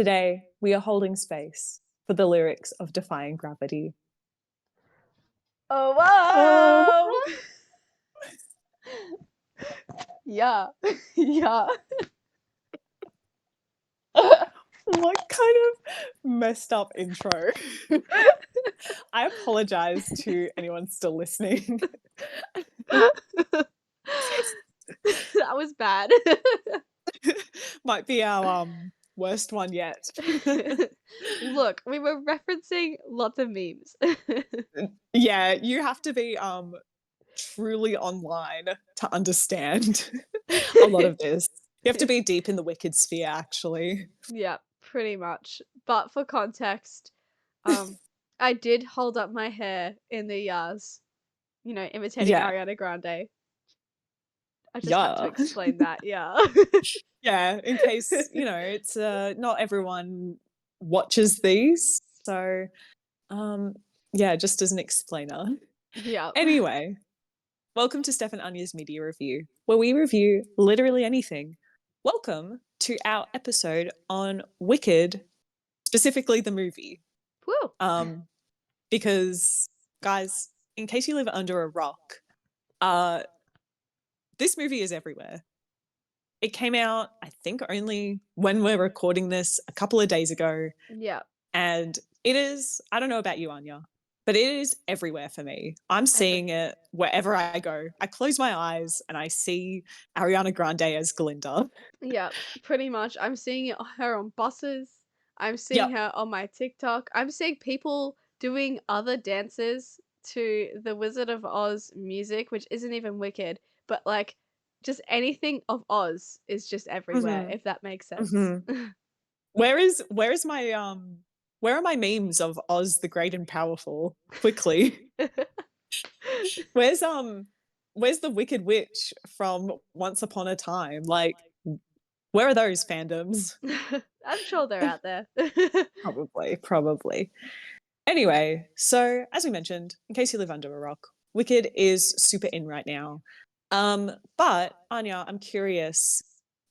Today, we are holding space for the lyrics of Defying Gravity. Oh, Oh, whoa! Yeah. Yeah. what kind of messed up intro? I apologize to anyone still listening. That was bad. Might be our worst one yet. Look, we were referencing lots of memes. Yeah, you have to be truly online to understand a lot of this. You have to be deep in the wicked sphere, actually. Yeah, pretty much. But for context, I did hold up my hair in the yas, imitating Yeah, Ariana Grande. I just had to yeah. explain that, yeah. Yeah, in case, it's not everyone watches these. So, um yeah, just as an explainer. Yeah. Anyway, welcome to Steph and Anja's Media Review, where we review literally anything. Welcome to our episode on Wicked, specifically the movie. Woo! Um because guys, in case you live under a rock, uh this movie is everywhere. It came out, I think, only when we're recording this a couple of days ago. Yeah. And it is, I don't know about you, Anja, but it is everywhere for me. I'm Every seeing it wherever I go. I close my eyes and I see Ariana Grande as Glinda. Yeah, pretty much. I'm seeing her on buses. I'm seeing Yep. her on my TikTok. I'm seeing people doing other dances to the Wizard of Oz music, which isn't even Wicked, but like just anything of Oz is just everywhere, hmm if that makes sense. hmm where is my where are my memes of Oz the Great and Powerful? Quickly. Where's where's the Wicked Witch from Once Upon a Time? Like, where are those fandoms? I'm sure they're out there. Probably, probably. Anyway, so as we mentioned, in case you live under a rock, Wicked is super in right now. But Anja, I'm curious,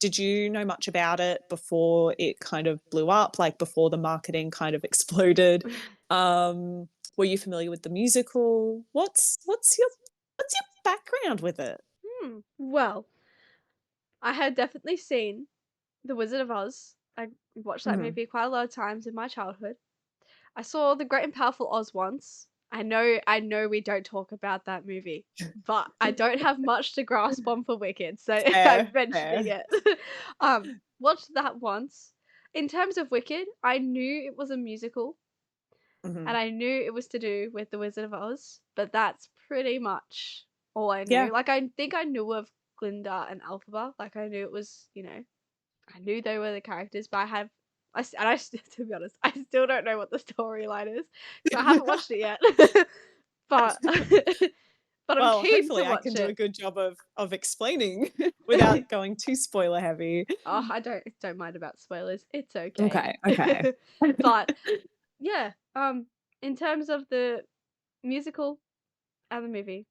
did you know much about it before it kind of blew up, like before the marketing kind of exploded? Um, were you familiar with the musical? What's your background with it? Well, I had definitely seen The Wizard of Oz. I watched that Mhm. movie quite a lot of times in my childhood. I saw The Great and Powerful Oz once. I know we don't talk about that movie, but I don't have much to grasp on for Wicked, so I'm Fair, mentioning fair. it. Watched that once. In terms of Wicked, I knew it was a musical, and Mhm. I knew it was to do with The Wizard of Oz, but that's pretty much all I Yeah. knew. Like, I think I knew of Glinda and Elphaba. Like, I knew it was, I knew they were the characters, but to be honest, I still don't know what the storyline is because I haven't watched it yet. but but I'm Well, keen to hopefully I can watch do a it. good job of explaining without going too spoiler heavy. Oh, I don't mind about spoilers. It's okay. Okay, okay. But yeah, in terms of the musical and the movie,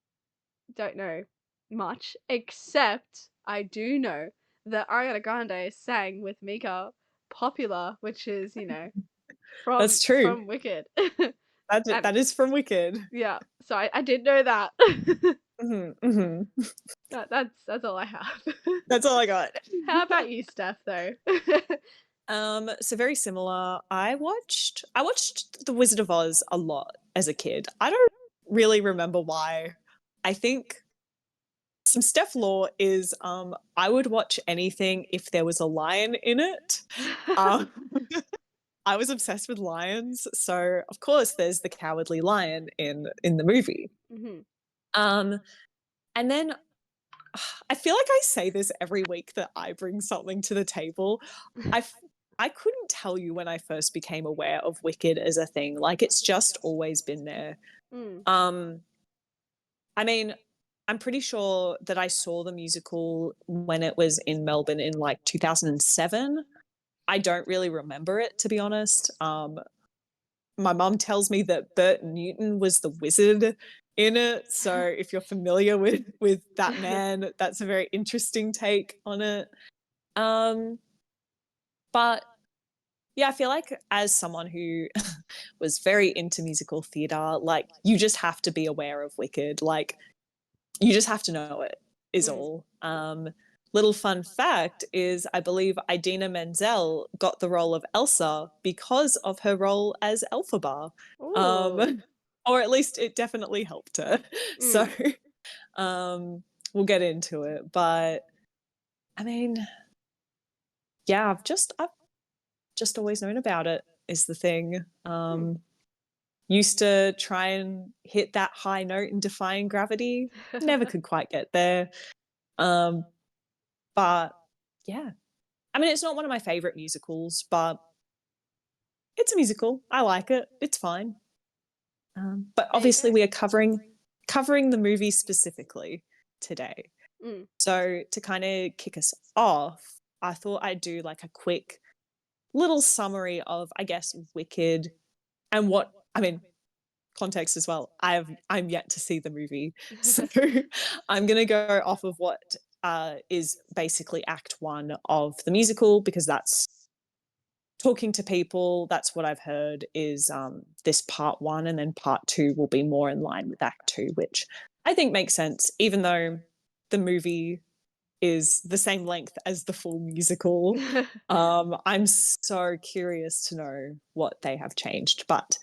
don't know much except I do know that Ariana Grande sang with Mika Popular, which is That's from true. Wicked. And That is from Wicked. yeah, so I did know that. Mhm, mhm. That's all I have. That's all I got. How about you, Steph, though? So very similar. I watched The Wizard of Oz a lot as a kid. I don't really remember why. I think some Steph lore is I would watch anything if there was a lion in it. Um I was obsessed with lions, so of course there's the cowardly lion in the movie. Mhm. Um and then I feel like I say this every week that I bring something to the table. I f- I couldn't tell you when I first became aware of Wicked as a thing. Like, it's just always been there. Mm. Um I mean, I'm pretty sure that I saw the musical when it was in Melbourne in like 2007. I don't really remember it, to be honest. My mum tells me that Bert Newton was the wizard in it. So if you're familiar with that man, that's a very interesting take on it. Um, but Yeah, I feel like as someone who was very into musical theatre, like, you just have to be aware of Wicked. Like, you just have to know it, is Mm. all. Little fun fact is I believe Idina Menzel got the role of Elsa because of her role as Elphaba. Ooh. Um, or at least it definitely helped her. So Mm. we'll get into it. But I mean, yeah, I've just always known about it is the thing. Mm. Used to try and hit that high note in Defying Gravity. Never could quite get there. Um, but yeah, I mean, it's not one of my favorite musicals, but it's a musical. I like it. It's fine. But There you obviously, go. we are covering the movie specifically today. Mm. So to kind of kick us off, I thought I'd do like a quick little summary of, I guess, Wicked and what I mean. Context as well. I'm yet to see the movie, so I'm gonna go off of what is basically Act One of the musical because that's talking to people. That's what I've heard is this part one, and then part two will be more in line with Act Two, which I think makes sense, even though the movie is the same length as the full musical. I'm so curious to know what they have changed, but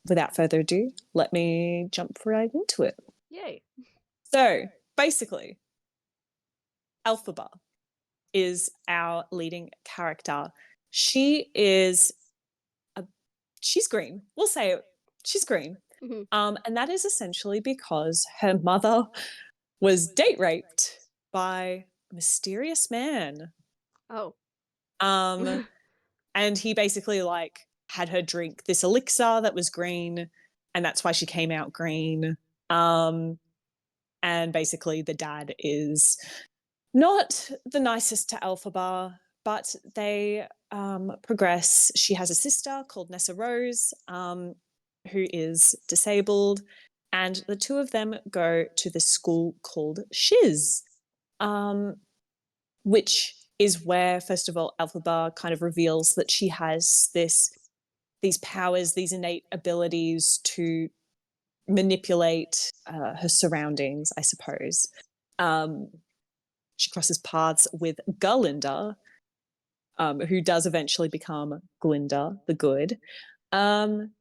without further ado, let me jump right into it. Yay. So basically, Elphaba is our leading character. She is a she's green. We'll say it. She's green. Mhm. And that is essentially because her mother was date raped by a mysterious man. Oh. Um, and he basically like had her drink this elixir that was green, and that's why she came out green. Um, and basically the dad is not the nicest to Elphaba, but they progress. She has a sister called Nessa Rose, who is disabled, and the two of them go to this school called Shiz, um, which is where, first of all, Elphaba kind of reveals that she has these powers, these innate abilities to manipulate her surroundings, I suppose. Um, she crosses paths with Gurlinda, who does eventually become Glinda the Good. Um,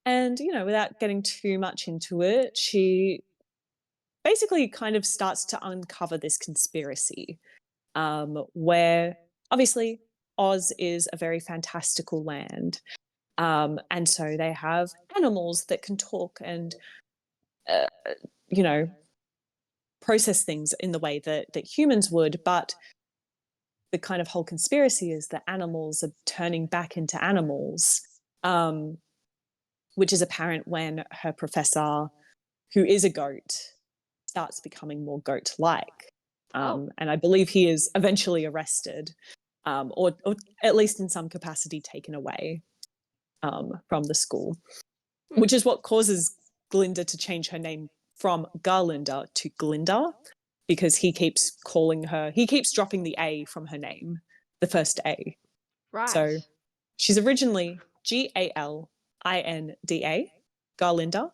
and, you know, without getting too much into it, she basically kind of starts to uncover this conspiracy where obviously Oz is a very fantastical land. And so they have animals that can talk and, uh, you know, process things in the way that humans would, but the kind of whole conspiracy is that animals are turning back into animals, um, which is apparent when her professor, who is a goat, starts becoming more goat-like. Oh. And I believe he is eventually arrested, or at least in some capacity taken away from the school, Hmm. which is what causes Glinda to change her name from Garlinda to Glinda, because he keeps dropping the A from her name, the first A. Right. So she's originally Galinda, Garlinda,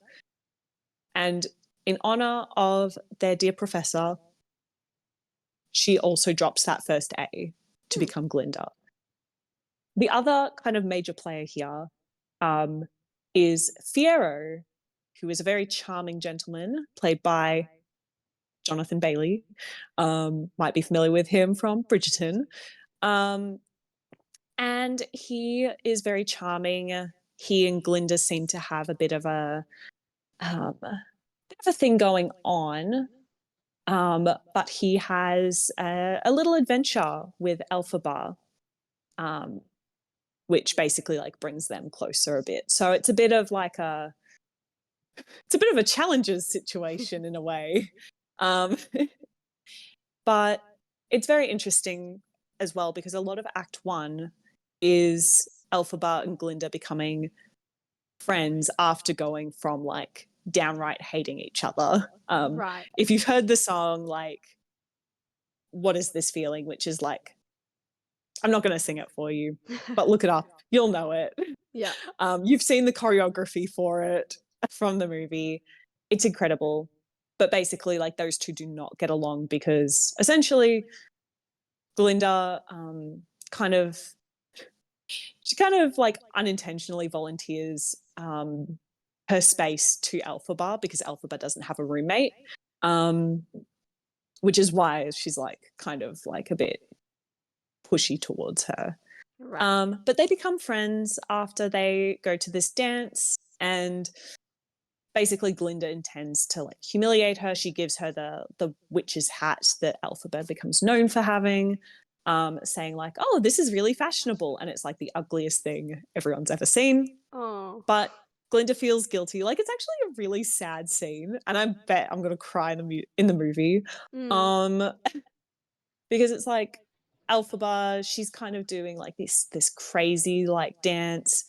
and in honor of their dear professor, she also drops that first A to Hmm. become Glinda. The other kind of major player here is Fiero, who is a very charming gentleman played by Jonathan Bailey. Might be familiar with him from Bridgerton. Um, and he is very charming. He and Glinda seem to have a bit of a thing going on. But he has a little adventure with Elphaba, um, which basically like brings them closer a bit. So it's a bit of a challenges situation in a way. Um, but it's very interesting as well because a lot of Act One is Elphaba and Glinda becoming friends after going from like downright hating each other. Right. If you've heard the song like "What Is This Feeling," which is like I'm not going to sing it for you, but look it up. You'll know it. Yeah. You've seen the choreography for it from the movie. It's incredible. But basically, like, those two do not get along because essentially Glinda kind of she kind of like unintentionally volunteers her space to Elphaba because Elphaba doesn't have a roommate, um, which is why she's like kind of like a bit pushy towards her. Right. But they become friends after they go to this dance, and basically Glinda intends to like humiliate her. She gives her the witch's hat that Elphaba becomes known for having, saying like, "Oh, this is really fashionable," and it's like the ugliest thing everyone's ever seen. Oh. But Glinda feels guilty. Like, it's actually a really sad scene, and I bet I'm gonna cry in the movie, Mm. um, because it's like Elphaba. She's kind of doing like this crazy like dance,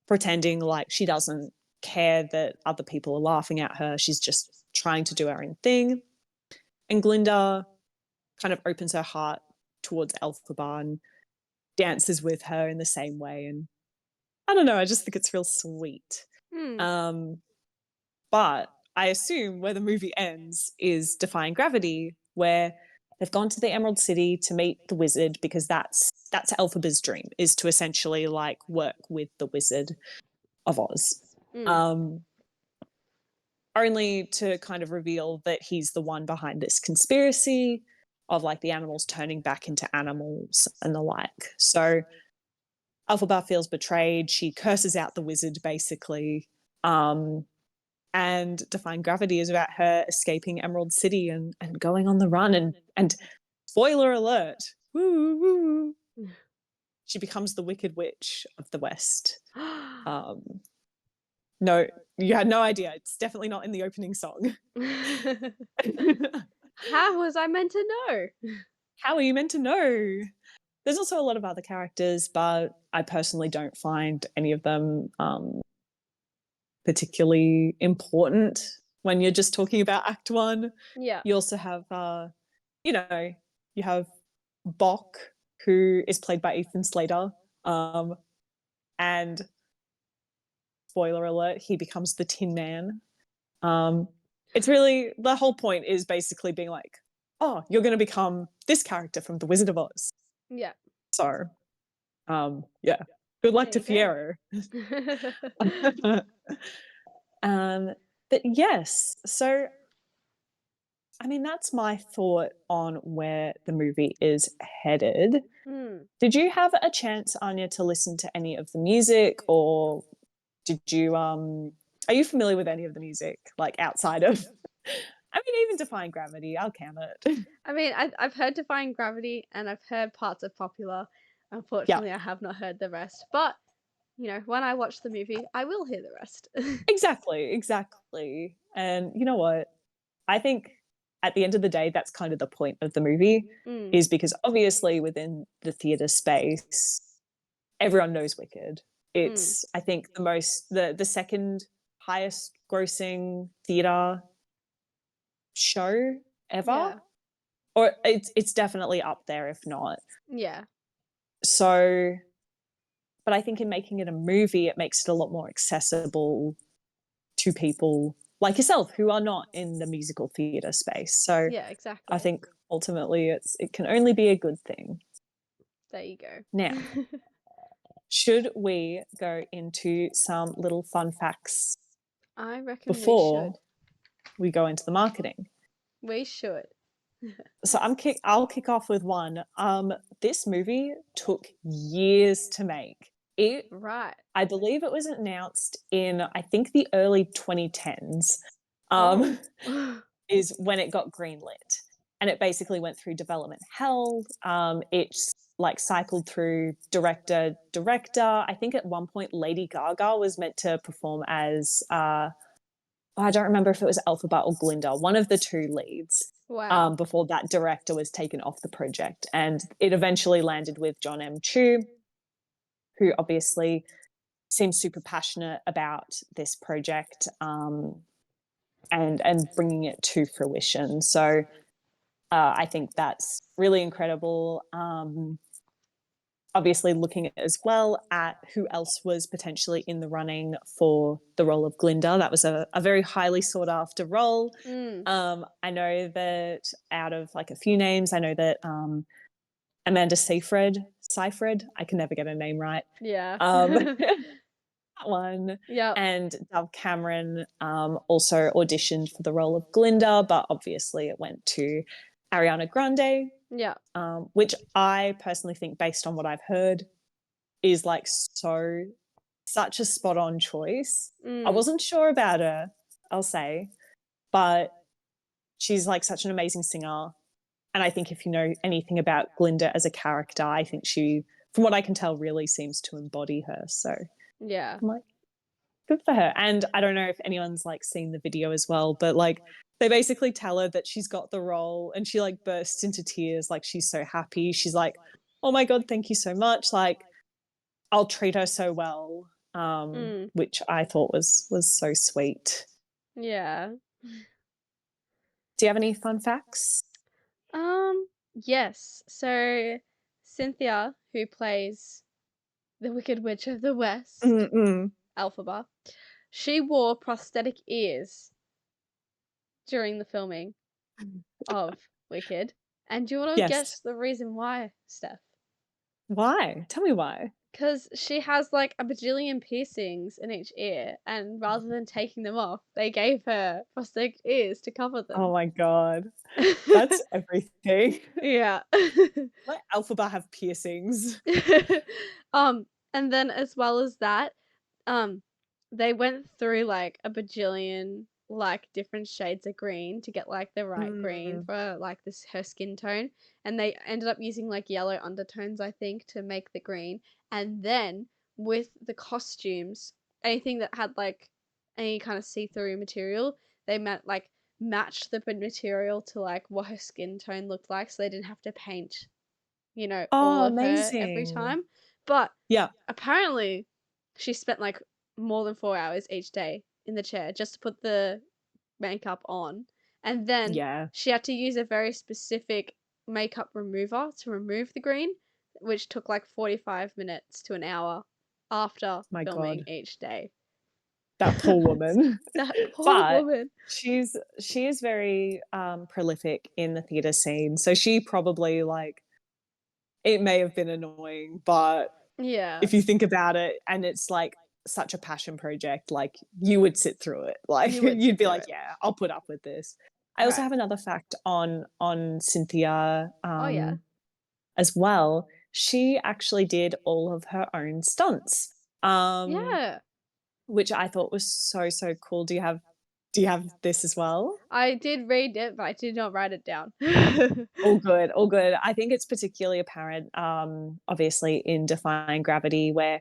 pretending like she doesn't care that other people are laughing at her. She's just trying to do her own thing. And Glinda kind of opens her heart towards Elphaba and dances with her in the same way. And I don't know, I just think it's real sweet. Mm. Um, but I assume where the movie ends is Defying Gravity, where they've gone to the Emerald City to meet the wizard because that's Elphaba's dream, is to essentially like work with the Wizard of Oz. Mm. Um, Only to kind of reveal that he's the one behind this conspiracy of like the animals turning back into animals and the like. So Elphaba feels betrayed. She curses out the wizard basically. And Defying Gravity is about her escaping Emerald City and going on the run. And spoiler alert, woo, woo, she becomes the Wicked Witch of the West. No, you had no idea. It's definitely not in the opening song. How was I meant to know? How are you meant to know? There's also a lot of other characters, but I personally don't find any of them particularly important when you're just talking about Act One. Yeah. You also have, you know, you have Bok, who is played by Ethan Slater, and spoiler alert, he becomes the Tin Man. It's really the whole point is basically being like, oh, you're going to become this character from The Wizard of Oz. Yeah. So, yeah, good luck to There Fiero. you go. um, but yes, so I mean that's my thought on where the movie is headed. Mm. Did you have a chance, Anya, to listen to any of the music, or did you are you familiar with any of the music like outside of I mean even Defying Gravity, I'll count it. I mean, I've heard Defying Gravity and I've heard parts of Popular. Yeah, Unfortunately, I have not heard the rest. But, you know, when I watch the movie, I will hear the rest. exactly. And you know what? I think at the end of the day, that's kind of the point of the movie, Mm. is because obviously within the theatre space, everyone knows Wicked. Mm. It's I think the second highest grossing theatre show ever, Yeah. or it's definitely up there if not. Yeah. So, but I think in making it a movie, it makes it a lot more accessible to people like yourself who are not in the musical theatre space. So Yeah, I exactly. think ultimately it can only be a good thing. There you go. Now, should we go into some little fun facts I reckon we should. before we go into the marketing? We should. So I'll kick off with one. This movie took years to make. It Right. I believe it was announced in I think the early 2010s. Oh. Um, is when it got greenlit, and it basically went through development hell. It's like cycled through director. I think at one point Lady Gaga was meant to perform as I don't remember if it was Elphaba or Glinda, one of the two leads. Wow. Before that director was taken off the project, and it eventually landed with John M. Chu, who obviously seems super passionate about this project, and bringing it to fruition. So I think that's really incredible. obviously looking as well at who else was potentially in the running for the role of Glinda. That was a very highly sought after role. Mm, I know that out of like a few names, I know that Amanda Seyfried, I can never get her name right. yeah. That one. Yep. And Dove Cameron also auditioned for the role of Glinda, but obviously it went to Ariana Grande, Yeah. which I personally think, based on what I've heard, is like such a spot on choice. I Mm, wasn't sure about her, I'll say, but she's like such an amazing singer. And I think if you know anything about Glinda as a character, I think she, from what I can tell, really seems to embody her. So yeah. I'm like, good for her. And I don't know if anyone's like seen the video as well, but like they basically tell her that she's got the role and she like bursts into tears. Like she's so happy. She's like, oh my God, thank you so much. Like I'll treat her so well. Mm, Which I thought was so sweet. yeah. Do you have any fun facts? Yes. So Cynthia, who plays the Wicked Witch of the West, Mm-mm. Elphaba, she wore prosthetic ears during the filming of Wicked. And do you want to Yes. guess the reason why, Steph? Why? Tell me why. Because she has like a bajillion piercings in each ear, and rather than taking them off, they gave her prosthetic ears to cover Oh them. my God. That's everything. Yeah. Let Alphaba have piercings. um, and then as well as that, um, they went through like a bajillion like different shades of green to get like the right green Mm. for like this her skin tone, and they ended up using like yellow undertones, I think, to make the green. And then with the costumes, anything that had like any kind of see-through material, they meant like matched the material to like what her skin tone looked like, so they didn't have to paint, all Oh, of her every amazing. time. But Yeah. apparently, she spent like more than 4 hours each day in the chair just to put the makeup on. And then Yeah. she had to use a very specific makeup remover to remove the green, which took like 45 minutes to an hour after My filming God. each day. That poor woman. That poor But woman. she is very prolific in the theater scene. So she probably like it may have been annoying, but Yeah, if you think about it and it's like such a passion project, like you would sit through it. Like you would you'd sit be through like, it. yeah, I'll put up with this. I also Okay. have another fact on Cynthia Oh, yeah. as well. She actually did all of her own stunts. Um, Yeah. which I thought was so cool. Do you have this as well? I did read it, but I did not write it down. All good, all good. I think it's particularly apparent, obviously in Defying Gravity, where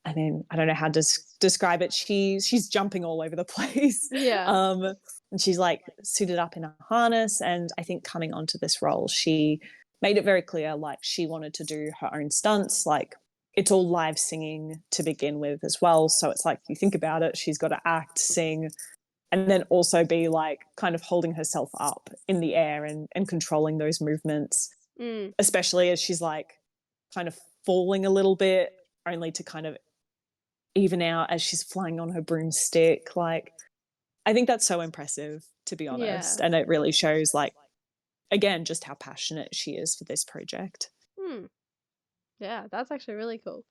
I mean, I don't know how to describe it. She's jumping all over the place, Yeah. um, and she's like suited up in a harness. And I think coming onto this role, she made it very clear, like she wanted to do her own stunts. Like it's all live singing to begin with as well. So it's like you think about it, she's got to act, sing, and then also be like kind of holding herself up in the air and controlling those movements, Mm. especially as she's like kind of falling a little bit, only to kind of even out as she's flying on her broomstick. Like, I think that's so impressive, to be honest. Yeah. And it really shows, like, again, just how passionate she is for this project. Hmm. Yeah, that's actually really cool.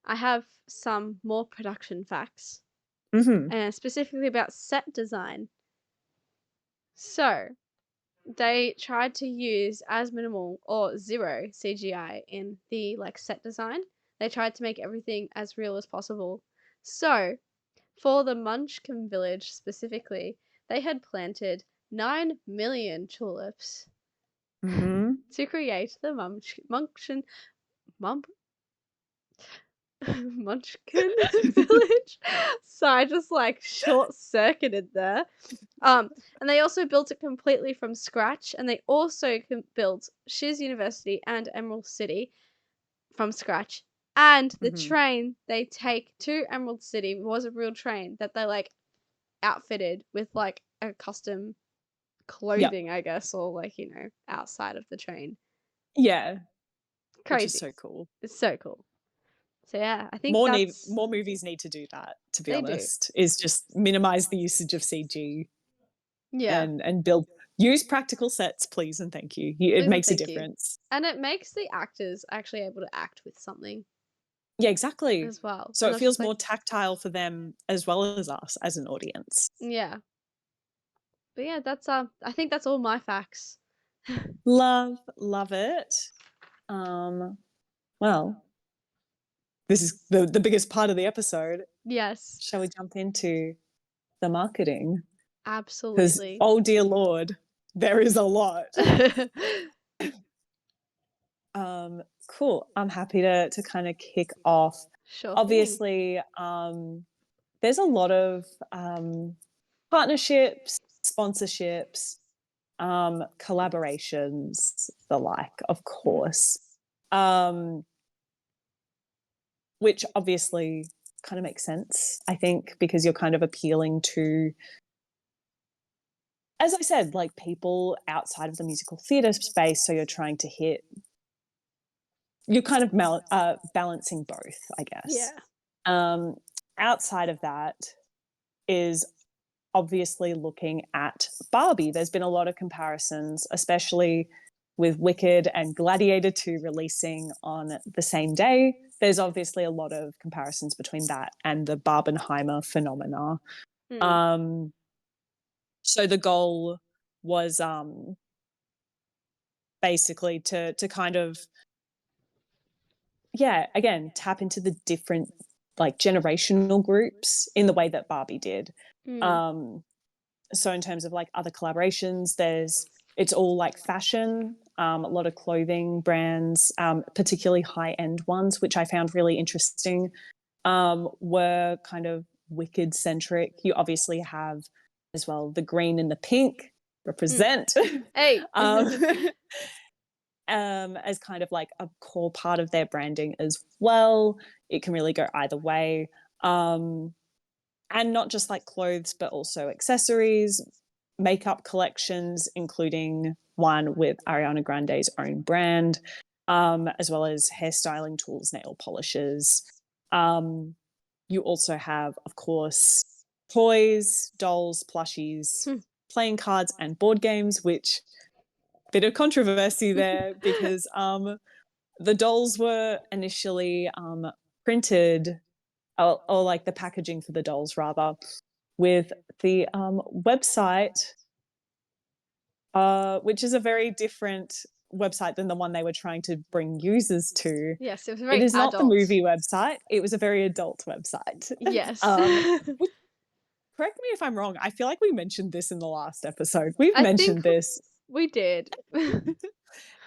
I have some more production facts, Hmm. and specifically about set design. So, they tried to use as minimal or zero CGI in the like set design. They tried to make everything as real as possible. So, for the Munchkin village specifically, they had planted 9 million tulips Hmm. to create the Mum- Munchkin village. So I just like short circuited there. And they also built it completely from scratch, and they also built Shiz University and Emerald City from scratch. And the Hmm. train they take to Emerald City was a real train that they like outfitted with like a custom Yep. clothing, I guess, or like, outside of the train. Yeah. which is Crazy. so cool. It's so cool. So yeah, I think that's More movies need to do that, to be they do. honest, is just minimize the usage of CG Yeah. and build use practical sets, please and thank you. It Please and makes a thank you. difference. And it makes the actors actually able to act with something Yeah, exactly. as well. So And it not just feels like more tactile for them as well as us as an audience. yeah. But yeah, that's I think that's all my facts. Love it. Um, well, this is the biggest part of the episode. Yes. Shall we jump into the marketing? Because, Absolutely. oh dear Lord, there is a lot. Cool. I'm happy to kind of kick off. Sure thing. Obviously, there's a lot of partnerships, sponsorships, collaborations, the like, of Mhm. course. Which obviously kind of makes sense, I think, because you're kind of appealing to, as I said, like people outside of the musical theatre space. So you're trying to hit, you're kind of balancing both, I guess. Yeah. Um, Outside of that is obviously looking at Barbie. There's been a lot of comparisons, especially with Wicked and Gladiator 2 releasing on the same day. There's obviously a lot of comparisons between that and the Barbenheimer phenomena. Mm. Um, so the goal was basically to kind of, yeah, again, tap into the different like generational groups in the way that Barbie did. Mm. Um, so in terms of like other collaborations, it's all like fashion, a lot of clothing brands, particularly high end ones, which I found really interesting, were kind of Wicked centric. You obviously have as well the green and the pink Mm. represent. Hey. um, as kind of like a core part of their branding as well. It can really go either way. And not just like clothes, but also accessories, makeup collections, including one with Ariana Grande's own brand, as well as hairstyling tools, nail polishes. You also have, of course, toys, dolls, plushies, Hmm. playing cards, and board games, which bit of controversy there because the dolls were initially printed, or like the packaging for the dolls rather, with the website, which is a very different website than the one they were trying to bring users to. Yes, it was It very is not the adult. movie website. It was a very adult website. Yes. um, which, correct me if I'm wrong. I feel like we mentioned this in the last episode. We've I think mentioned this. we did.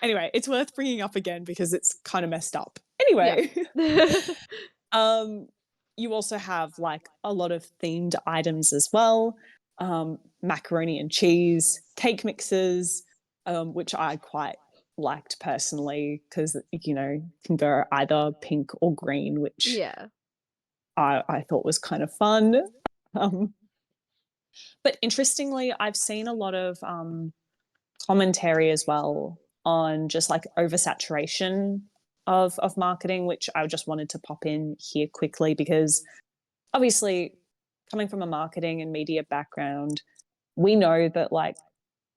Anyway, it's worth bringing up again because it's kind of messed up. Yeah. Anyway, um, you also have like a lot of themed items as well. Macaroni and cheese, cake mixes, which I quite liked personally because can go either pink or green, which Yeah. I thought was kind of fun. Um, but interestingly, I've seen a lot of commentary as well on just like oversaturation of marketing, which I just wanted to pop in here quickly because obviously coming from a marketing and media background, we know that like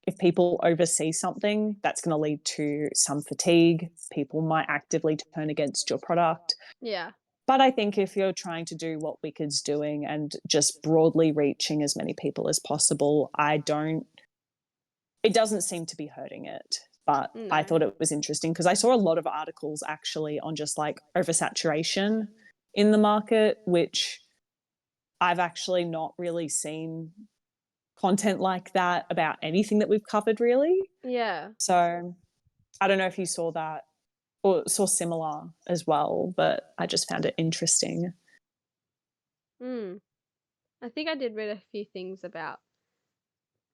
if people oversee something, that's going to lead to some fatigue. People might actively turn against your product. Yeah. But I think if you're trying to do what Wicked's doing and just broadly reaching as many people as possible, it doesn't seem to be hurting it. But I No. thought it was interesting because I saw a lot of articles actually on just like oversaturation in the market, which I've actually not really seen content like that about anything that we've covered really. Yeah. So I don't know if you saw that or saw similar as well, but I just found it interesting. Mm. I think I did read a few things about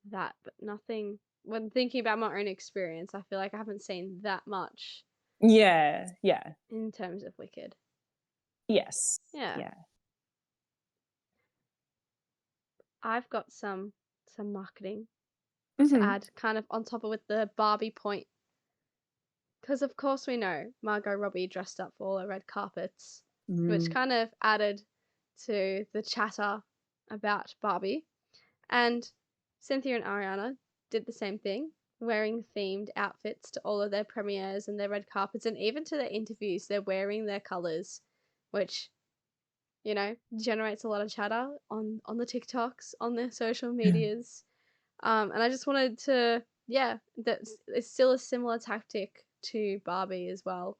that, but nothing. When thinking about my own experience, I feel like I haven't seen that much Yeah, yeah, in terms of Wicked. yes, Yeah. yeah. I've got some marketing to Mm-hmm. add kind of on top of with the Barbie point because of course we know Margot Robbie dressed up for all the red carpets, which Mm. kind of added to the chatter about Barbie. And Cynthia and Ariana did the same thing, wearing themed outfits to all of their premieres and their red carpets, and even to their interviews, they're wearing their colors, which generates a lot of chatter on the TikToks, on their social medias. And I just wanted to, yeah, that's it's still a similar tactic to Barbie as well,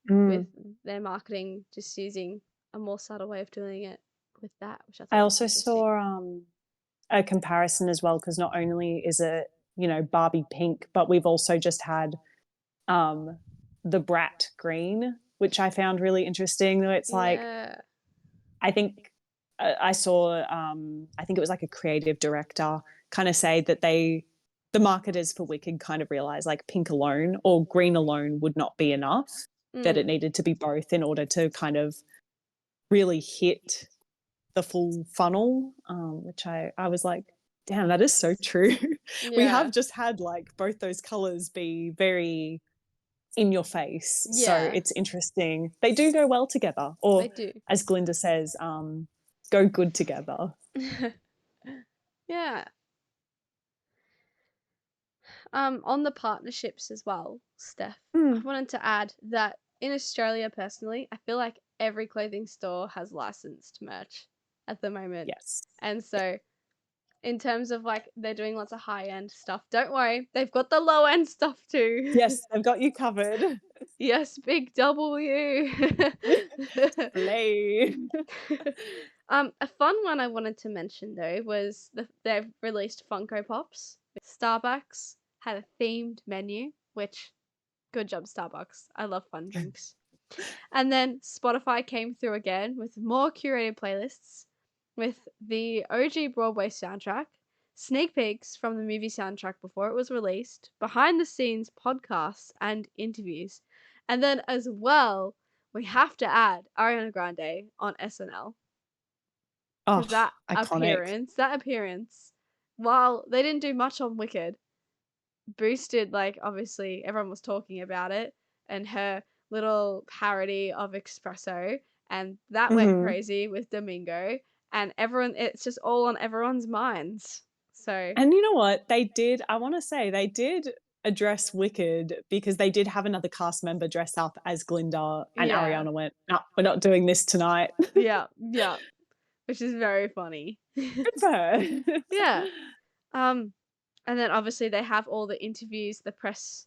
with Mm. their marketing, just using a more subtle way of doing it with that, which I I thought was also interesting. saw a comparison as well, because not only is it, Barbie pink, but we've also just had um, the brat green, which I found really interesting. It's like, Yeah. I think I saw, I think it was like a creative director kind of say that the marketers for Wicked kind of realized like pink alone or green alone would not be enough, that it Mm. needed to be both in order to kind of really hit the full funnel, which I was like, damn, that is so true. We Yeah. have just had like both those colors be very in your face. So Yeah. it's interesting. They do go well together, They or do. as Glinda says, go good together. Yeah. On the partnerships as well, Steph, I Mm, wanted to add that in Australia, personally, I feel like every clothing store has licensed merch at the moment. yes. And so, in terms of like they're doing lots of high end stuff, don't worry, they've got the low end stuff too. Yes, they've got you covered. Yes, big W. Slay. A fun one I wanted to mention though was they've released Funko Pops. Starbucks had a themed menu, which good job Starbucks. I love fun drinks. And then Spotify came through again with more curated playlists with the OG Broadway soundtrack, sneak peeks from the movie soundtrack before it was released, behind the scenes podcasts and interviews. And then as well, we have to add Ariana Grande on SNL, because Oh, iconic. that appearance, while they didn't do much on Wicked, boosted, like, obviously everyone was talking about it, and her little parody of Espresso, and that went Hmm. crazy with Domingo, and everyone, it's just all on everyone's minds. So, And you know what? I want to say they did address Wicked, because they did have another cast member dress up as Glinda, and yeah. Ariana went, no, we're not doing this tonight. Yeah, yeah, which is very funny. Good for her. Yeah. Um, and then obviously they have all the interviews, the press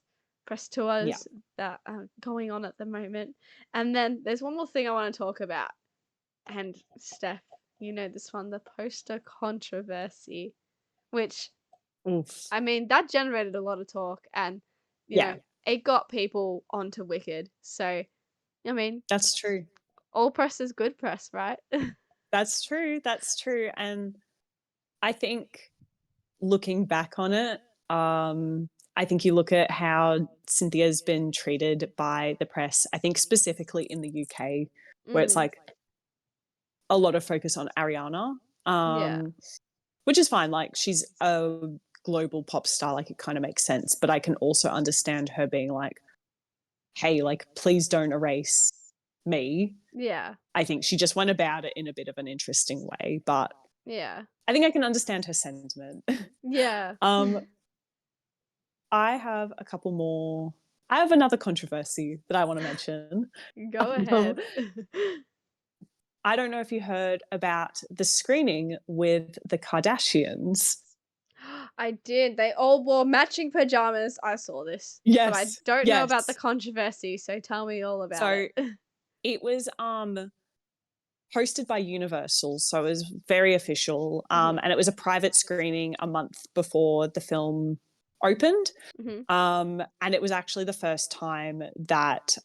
Yeah. tours that are going on at the moment. And then there's one more thing I want to talk about. And Steph, you know this one, the poster controversy, which, Oof. I mean, that generated a lot of talk, and Yeah, it got people onto Wicked. So, I mean, that's true. all press is good press, right? That's true. That's true. And I think looking back on it, I think you look at how Cynthia's been treated by the press, I think specifically in the UK, where it's Mm, like a lot of focus on Ariana, yeah, which is fine. Like, she's a global pop star, like, it kind of makes sense. But I can also understand her being like, hey, like, please don't erase me. yeah, I think she just went about it in a bit of an interesting way, but yeah, I think I can understand her sentiment. yeah. um, I have a couple more. I have another controversy that I want to mention. Go Um, ahead. I don't know if you heard about the screening with the Kardashians. I did. They all wore matching pajamas. I saw this, but I Yes, don't know about the yes. controversy, so tell me all about So it. it was hosted by Universal, so it was very official. Mhm. And it was a private screening a month before the film opened. Mhm. And it was actually the first time that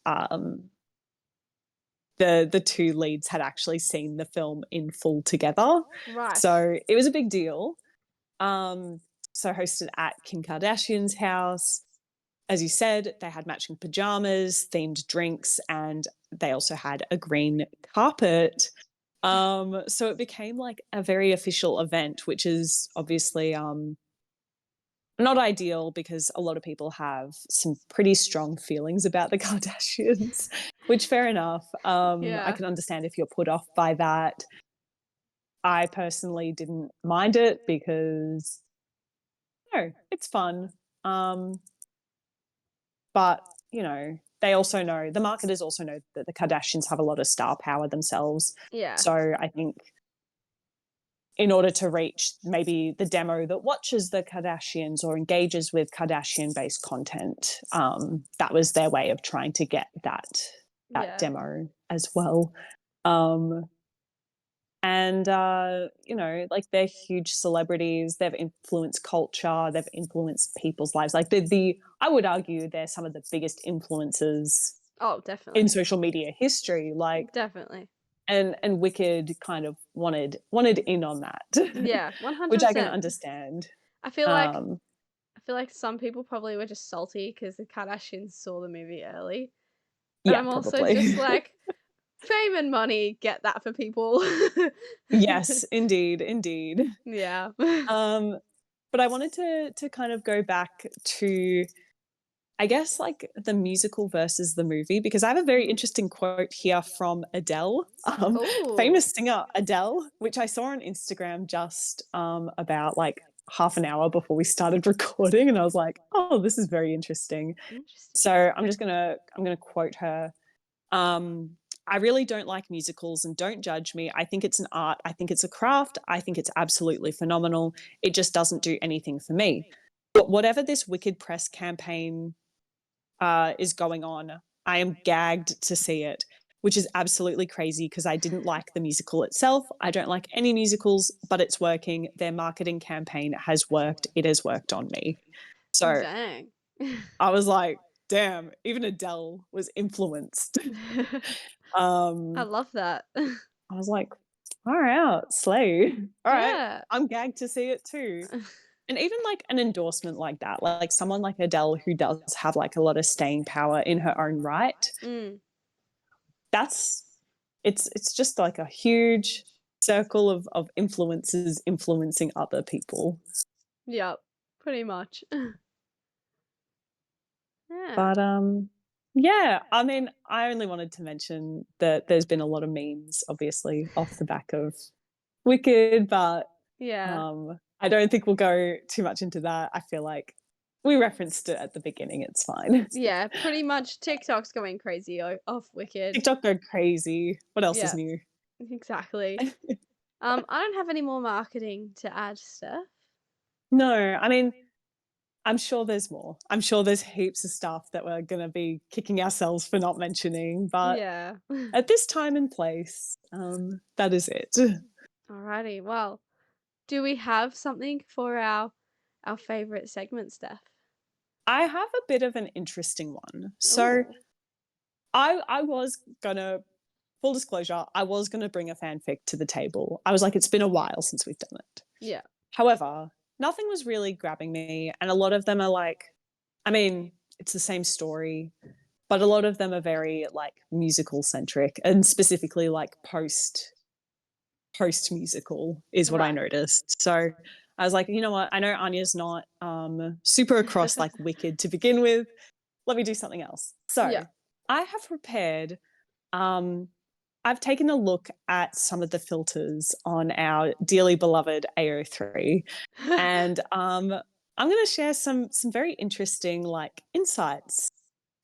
the two leads had actually seen the film in full together. Right. So it was a big deal. Um, so hosted at Kim Kardashian's house. As you said, they had matching pajamas, themed drinks, and they also had a green carpet. So it became like a very official event, which is obviously not ideal because a lot of people have some pretty strong feelings about the Kardashians, which fair enough. I Yeah. can understand if you're put off by that. I personally didn't mind it because no, it's fun. Um, but they also know the marketers also know that the Kardashians have a lot of star power themselves. Yeah. So I think in order to reach maybe the demo that watches the Kardashians or engages with Kardashian based content, that was their way of trying to get that Yeah. demo as well. Um, and like they're huge celebrities, they've influenced culture, they've influenced people's lives. Like the I would argue they're some of the biggest influencers Oh, in definitely. social media history. Like Definitely. and Wicked kind of wanted in on that, Yeah, which I can 100%. understand. I feel like Um, I feel like some people probably were just salty because the Kardashians saw the movie early. And yeah, I'm also probably. just like, fame and money, get that for people. Yes, indeed, indeed. Yeah. Um, but I wanted to kind of go back to, I guess, like the musical versus the movie, because I have a very Mhm. interesting quote here from Adele, Oh, famous singer Adele, which I saw on Instagram just about like half an hour before we started recording, and I was like, oh, this is very interesting. interesting. So I'm gonna quote her. Um, I really don't like musicals and don't judge me. I think it's an art. I think it's a craft. I think it's absolutely phenomenal. It just doesn't do anything for me. But whatever this wicked press campaign is going on, I am gagged to see it, which is absolutely crazy because I didn't like the musical itself. I don't like any musicals, but it's working. Their marketing campaign has worked. It has worked on me. So Dang. I was like, damn, even Adele was influenced. I um, love that. I was like, far out, slay. All right, Yeah. I'm gagged to see it too. And even like an endorsement like that, like someone like Adele who does have like a lot of staying power in her own right, Mm, that's it's just like a huge circle of influences influencing other people. yep, pretty much. Yeah. But yeah, I mean, I only wanted to mention that there's been a lot of memes, obviously, off the back of Wicked, but Yeah. I don't think we'll go too much into that. I feel like we referenced it at the beginning. It's fine. Yeah, pretty much TikTok's going crazy off Wicked. TikTok go crazy. What else is Yeah, new? exactly. I don't have any more marketing to add, Steph. No, I mean, I'm sure there's more. I'm sure there's heaps of stuff that we're going to be kicking ourselves for not mentioning. But Yeah. at this time and place, that is it. Alrighty. Well, do we have something for our favorite segment, Steph? I have a bit of an interesting one. So Oh. I was gonna, full disclosure, I was gonna bring a fanfic to the table. I was like, it's been a while since we've done it. Yeah. However, nothing was really grabbing me, and a lot of them are like, I mean, it's the same story, but a lot of them are very like musical centric, and specifically like post musical is what I Right. noticed. So I was like, you know what? I know Anya's not super across like Wicked to begin with. Let me do something else. Yeah. So I have prepared. Um, I've taken a look at some of the filters on our dearly beloved AO3, and I'm going to share some very interesting like insights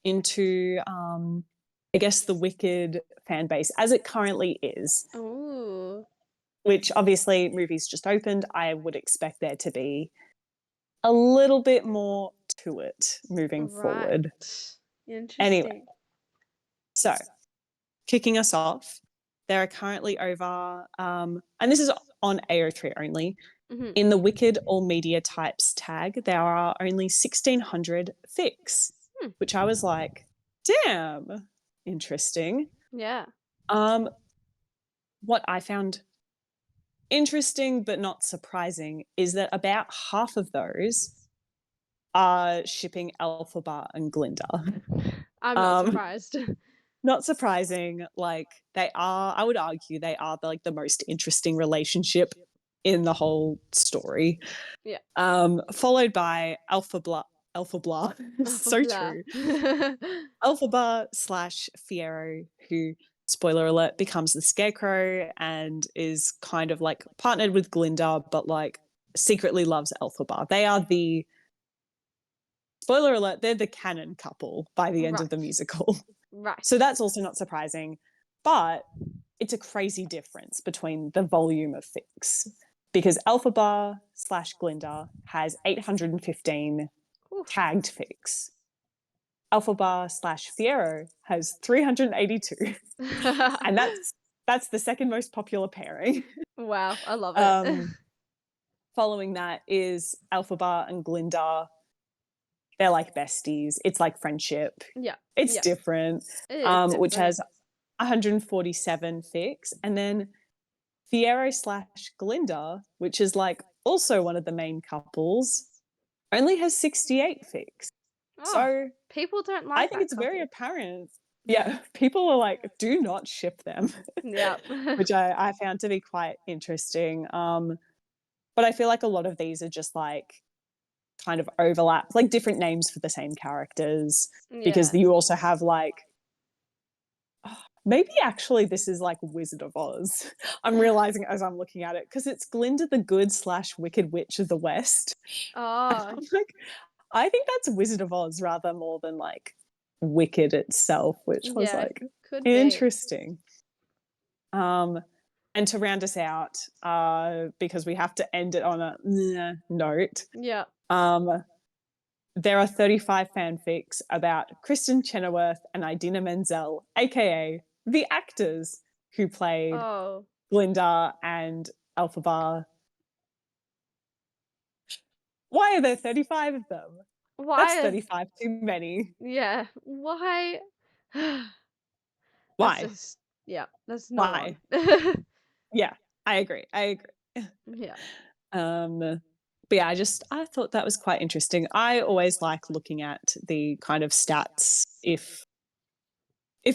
into I guess the Wicked fan base as it currently is, Ooh. which obviously movies just opened. I would expect there to be a little bit more to it moving forward. Right. Anyway, Interesting. so kicking us off, there are currently over, and this is on AO3 only, Mhm. in the Wicked All Media Types tag, there are only 1,600 fics, Hmm. which I was like, damn, interesting. Yeah. Um, what I found interesting but not surprising is that about half of those are shipping Elphaba and Glinda. I'm not Um, surprised. not surprising, like they are, I would argue they are the, like the most interesting relationship in the whole story. Yeah. Followed by Alpha Blah. Oh, So blah. true. Alphaba slash Fiero, who, spoiler alert, becomes the Scarecrow and is kind of like partnered with Glinda, but like secretly loves Alphaba. They are the, spoiler alert, they're the canon couple by the end of the Right. musical. Right. So that's also not surprising. But it's a crazy difference between the volume of fics because Alphaba slash Glinda has 815 Oof. tagged fics. Alphaba slash Fiero has 382. And that's the second most popular pairing. Wow, I love it. Um, following that is Alphaba and Glinda. They're like besties. It's like friendship. Yeah. It's Yeah. different. It is Which different. has 147 fics. And then Fiero slash Glinda, which is like also one of the main couples, only has 68 fics. Oh, So people don't I like think that it's very couple. apparent. Yeah, people are like, do not ship them, Yeah. which I found to be quite interesting. But I feel like a lot of these are just like kind of overlaps, like different names for the same characters, because Yeah. you also have like, maybe actually this is like Wizard of Oz. I'm realizing as I'm looking at it because it's Glinda the Good slash Wicked Witch of the West. And Oh, I'm like, I think that's Wizard of Oz rather more than like Wicked itself, which was yeah, like could be. interesting. And to round us out, because we have to end it on a note, Yeah. there are 35 fanfics about Kristen Chenoweth and Idina Menzel, aka the actors who played Oh, Glinda and Elphaba. Why are there 35 of them? That's why? 35 too many. Yeah, why? That's Why? just, yeah, that's not on. Why? Yeah, I agree. I agree. Yeah. But yeah, I thought that was quite interesting. I always like looking at the kind of stats if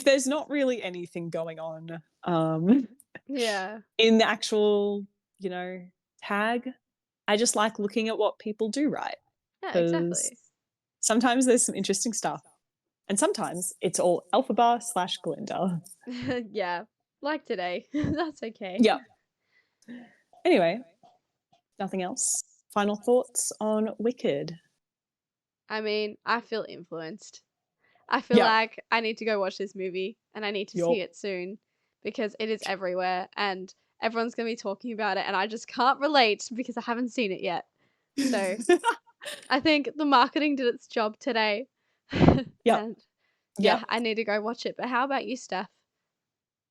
there's not really anything going on Yeah. in the actual, you know, tag. I just like looking at what people do right Yeah, because exactly. sometimes there's some interesting stuff, and sometimes it's all Elphaba slash Glinda. Yeah, like today. That's okay. Yep. Anyway, nothing else. Final thoughts on Wicked? I mean, I feel influenced. I feel Yep. like I need to go watch this movie and I need to see Yup. it soon because it is everywhere and everyone's going to be talking about it and I just can't relate because I haven't seen it yet. So, I think the marketing did its job today. Yep. And yeah, Yep. I need to go watch it. But how about you, Steph?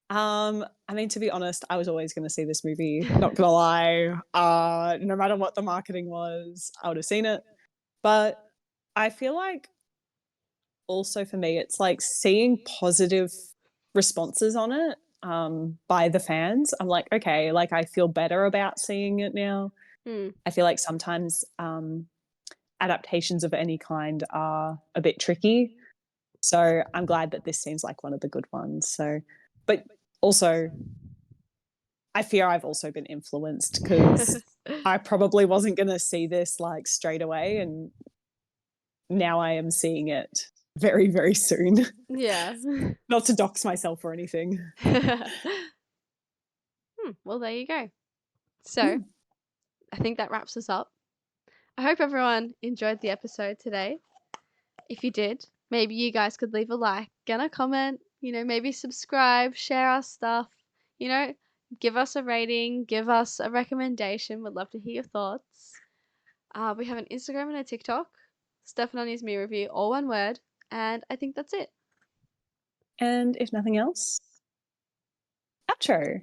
I mean, to be honest, I was always going to see this movie. Not gonna lie. No matter what the marketing was, I would have seen it. But I feel like also for me, it's like seeing positive responses on it by the fans. I'm like, okay, like I feel better about seeing it now. Hmm. I feel like sometimes adaptations of any kind are a bit tricky. So I'm glad that this seems like one of the good ones. So, but also, I fear I've also been influenced because I probably wasn't going to see this like straight away. And now I am seeing it very, very soon. Yeah. Not to dox myself or anything. Well, there you go. So, Mm. I think that wraps us up. I hope everyone enjoyed the episode today. If you did, maybe you guys could leave a like and a comment, maybe subscribe, share our stuff, you know, give us a rating, give us a recommendation. We'd love to hear your thoughts. We have an Instagram and a TikTok, Steph and Anja's Me Review, all one word, and I think that's it. And if nothing else, outro.